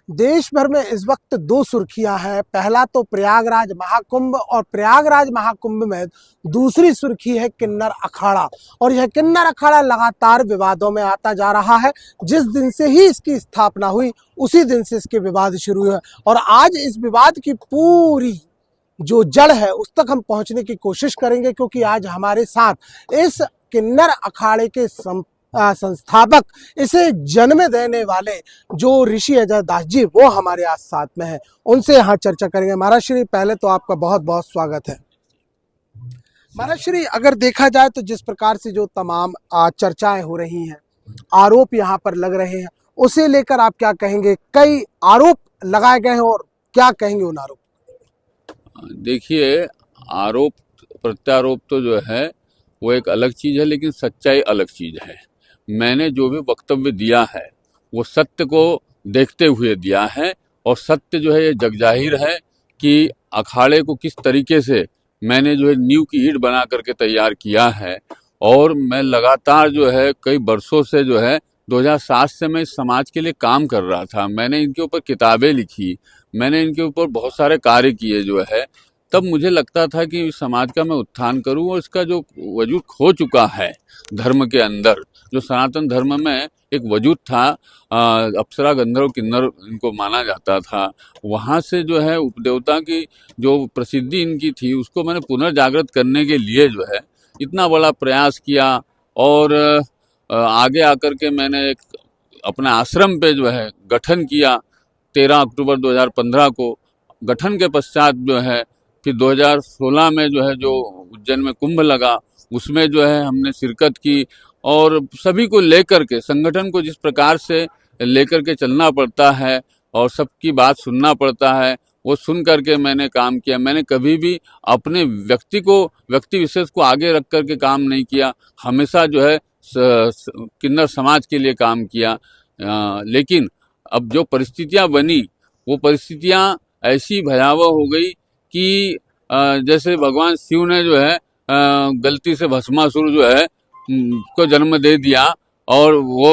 देश भर में इस वक्त दो सुर्खियां हैं। पहला तो प्रयागराज महाकुंभ और प्रयागराज महाकुंभ में दूसरी सुर्खी है किन्नर अखाड़ा। और यह किन्नर अखाड़ा लगातार विवादों में आता जा रहा है। जिस दिन से ही इसकी स्थापना हुई उसी दिन से इसके विवाद शुरू हुए और आज इस विवाद की पूरी जो जड़ है उस तक हम पहुंचने की कोशिश करेंगे, क्योंकि आज हमारे साथ इस किन्नर अखाड़े के संस्थापक, इसे जन्म देने वाले जो ऋषि अजय दास जी, वो हमारे आज साथ में हैं। उनसे यहाँ चर्चा करेंगे। महाराज श्री, पहले तो आपका बहुत बहुत स्वागत है। महाराज श्री, अगर देखा जाए तो जिस प्रकार से जो तमाम चर्चाएं हो रही हैं, आरोप यहाँ पर लग रहे हैं, उसे लेकर आप क्या कहेंगे? कई आरोप लगाए गए हैं और क्या कहेंगे उन आरोप? देखिए, आरोप प्रत्यारोप तो जो है वो एक अलग चीज है, लेकिन सच्चाई अलग चीज है। मैंने जो भी वक्तव्य दिया है वो सत्य को देखते हुए दिया है और सत्य जो है ये जगजाहिर है कि अखाड़े को किस तरीके से मैंने जो है नींव की ईंट बना करके तैयार किया है। और मैं लगातार जो है कई वर्षों से जो है 2007 से मैं इस समाज के लिए काम कर रहा था। मैंने इनके ऊपर किताबें लिखी, मैंने इनके ऊपर बहुत सारे कार्य किए जो है। तब मुझे लगता था कि समाज का मैं उत्थान करूं और इसका जो वजूद खो चुका है धर्म के अंदर, जो सनातन धर्म में एक वजूद था, अप्सरा गंधर्व किन्नर इनको माना जाता था, वहाँ से जो है उपदेवता की जो प्रसिद्धि इनकी थी उसको मैंने पुनर्जागृत करने के लिए जो है इतना बड़ा प्रयास किया। और आगे आकर के मैंने एक अपने आश्रम पे जो है गठन किया 13 अक्टूबर 2015 को। गठन के पश्चात जो है फिर 2016 में जो है जो उज्जैन में कुंभ लगा उसमें जो है हमने शिरकत की और सभी को लेकर के, संगठन को जिस प्रकार से लेकर के चलना पड़ता है और सबकी बात सुनना पड़ता है, वो सुन करके मैंने काम किया। मैंने कभी भी अपने व्यक्ति विशेष को आगे रख करके काम नहीं किया, हमेशा जो है किन्नर समाज के लिए काम किया। लेकिन अब जो परिस्थितियां बनी वो परिस्थितियां ऐसी भयावह हो गई कि जैसे भगवान शिव ने जो है गलती से भस्मासुर जो है को जन्म दे दिया और वो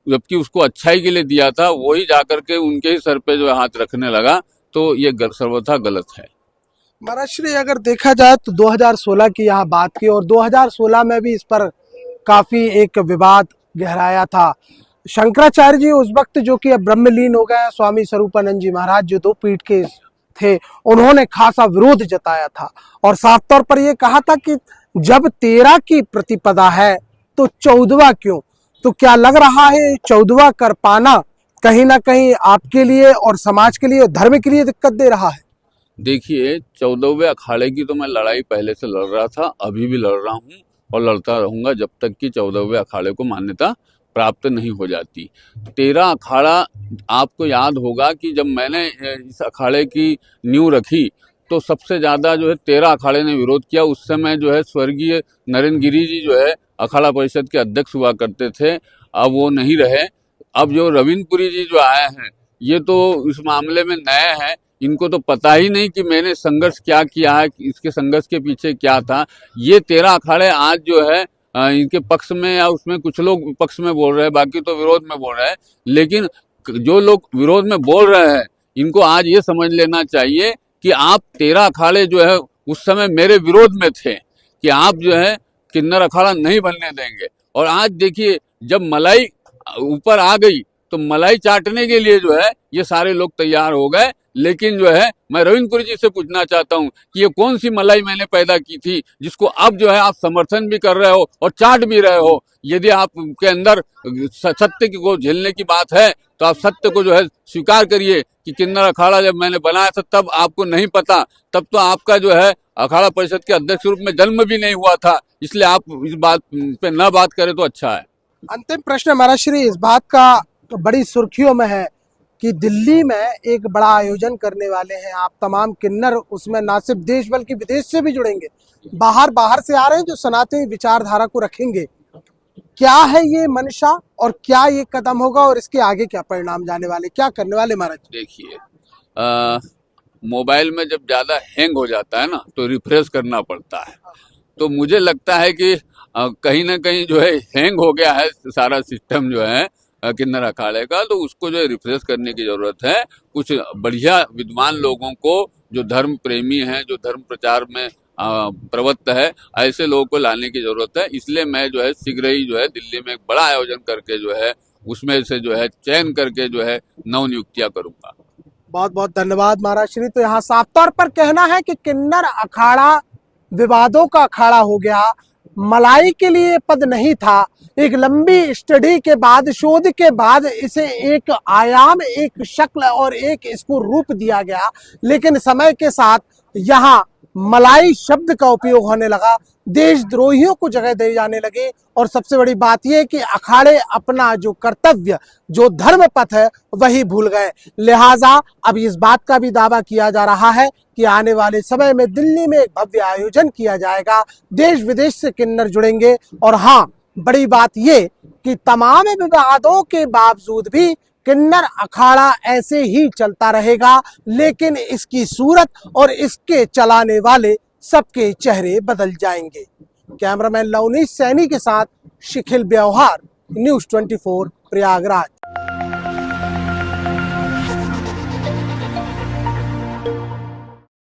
जबकि उसको अच्छाई के लिए दिया था, वही जाकर के उनके ही सर पे जो हाथ रखने लगा, तो ये सर्वथा गलत है। महाराज श्री, अगर देखा जाए तो 2016 की यहाँ बात की और 2016 में भी इस पर काफी एक विवाद गहराया था। शंकराचार्य जी उस वक्त, जो कि अब ब्रह्मलीन हो गए, स्वामी स्वरूपानंद जी महाराज जो दो पीठ के थे, उन्होंने खासा विरोध जताया था और साफ तौर पर यह कहा था कि जब 13 की प्रतिपदा है तो 14वां क्यों? तो क्या लग रहा है 14वां कर पाना कहीं ना कहीं आपके लिए और समाज के लिए, धर्म के लिए दिक्कत दे रहा है? देखिए, 14वें अखाड़े की तो मैं लड़ाई पहले से लड़ रहा था, अभी भी लड़ रहा हूँ और लड़ता रहूंगा जब तक कि 14वें अखाड़े को मान्यता प्राप्त नहीं हो जाती। 13 अखाड़ा, आपको याद होगा कि जब मैंने इस अखाड़े की नींव रखी तो सबसे ज्यादा जो है 13 अखाड़े ने विरोध किया। उस समय जो है स्वर्गीय नरेंद्र गिरी जी जो है अखाड़ा परिषद के अध्यक्ष हुआ करते थे, अब वो नहीं रहे। अब जो रविंद्रपुरी जी जो आए हैं, ये तो इस मामले में नए हैं, इनको तो पता ही नहीं कि मैंने संघर्ष क्या किया है, इसके संघर्ष के पीछे क्या था। ये 13 अखाड़े आज जो है इनके पक्ष में या उसमें कुछ लोग पक्ष में बोल रहे हैं, बाकी तो विरोध में बोल रहे हैं। लेकिन जो लोग विरोध में बोल रहे हैं इनको आज ये समझ लेना चाहिए कि आप 13 अखाड़े जो है उस समय मेरे विरोध में थे कि आप जो है किन्नर अखाड़ा नहीं बनने देंगे। और आज देखिए, जब मलाई ऊपर आ गई तो मलाई चाटने के लिए जो है ये सारे लोग तैयार हो गए। लेकिन जो है मैं रविंद्रपुरी जी से पूछना चाहता हूँ कि ये कौन सी मलाई मैंने पैदा की थी जिसको अब जो है आप समर्थन भी कर रहे हो और चाट भी रहे हो। यदि आपके अंदर सत्य को झेलने की बात है तो आप सत्य को जो है स्वीकार करिए कि किन्नर अखाड़ा जब मैंने बनाया था तब आपको नहीं पता, तब तो आपका जो है अखाड़ा परिषद के अध्यक्ष रूप में जन्म भी नहीं हुआ था, इसलिए आप इस बात पे न बात करें तो अच्छा है। अंतिम प्रश्न महाराज श्री, इस बात का बड़ी सुर्खियों में है कि दिल्ली में एक बड़ा आयोजन करने वाले हैं आप तमाम किन्नर, उसमें ना सिर्फ देश बल्कि विदेश से भी जुड़ेंगे, बाहर से आ रहे हैं जो सनातनी विचारधारा को रखेंगे। क्या है ये मंशा और क्या ये कदम होगा और इसके आगे क्या परिणाम जाने वाले, क्या करने वाले महाराज? देखिए, मोबाइल में जब ज्यादा हैंग हो जाता है ना तो रिफ्रेश करना पड़ता है, तो मुझे लगता है कि कहीं ना कहीं जो है हैंग हो गया है सारा सिस्टम जो है, किन्नर अखाड़े का, तो उसको जो है रिफ्रेश करने की जरूरत है। कुछ बढ़िया विद्वान लोगों को, जो धर्म प्रेमी हैं, जो धर्म प्रचार में प्रवृत्त है, ऐसे लोगों को लाने की जरूरत है। इसलिए मैं जो है शीघ्र ही जो है दिल्ली में एक बड़ा आयोजन करके जो है उसमें से जो है चयन करके जो है नव नियुक्तियां करूंगा। बहुत बहुत धन्यवाद महाराज श्री। तो यहाँ साफ तौर पर कहना है कि किन्नर अखाड़ा विवादों का अखाड़ा हो गया, मलाई के लिए पद नहीं था। एक लंबी स्टडी के बाद, शोध के बाद इसे एक आयाम, एक शक्ल और एक इसको रूप दिया गया। लेकिन समय के साथ यहाँ मलाई शब्द का उपयोग होने लगा, देशद्रोहियों को जगह दी जाने लगी। और सबसे बड़ी बात यह कि अखाड़े अपना जो कर्तव्य, जो धर्म पथ है, वही भूल गए। लिहाजा अब इस बात का भी दावा किया जा रहा है कि आने वाले समय में दिल्ली में एक भव्य आयोजन किया जाएगा, देश विदेश से किन्नर जुड़ेंगे। और हाँ, बड़ी बात ये कि तमाम विवादों के बावजूद भी किन्नर अखाड़ा ऐसे ही चलता रहेगा, लेकिन इसकी सूरत और इसके चलाने वाले सबके चेहरे बदल जाएंगे। कैमरामैन लवनीश सैनी के साथ शिखिल व्यवहार, न्यूज़ 24 प्रयागराज।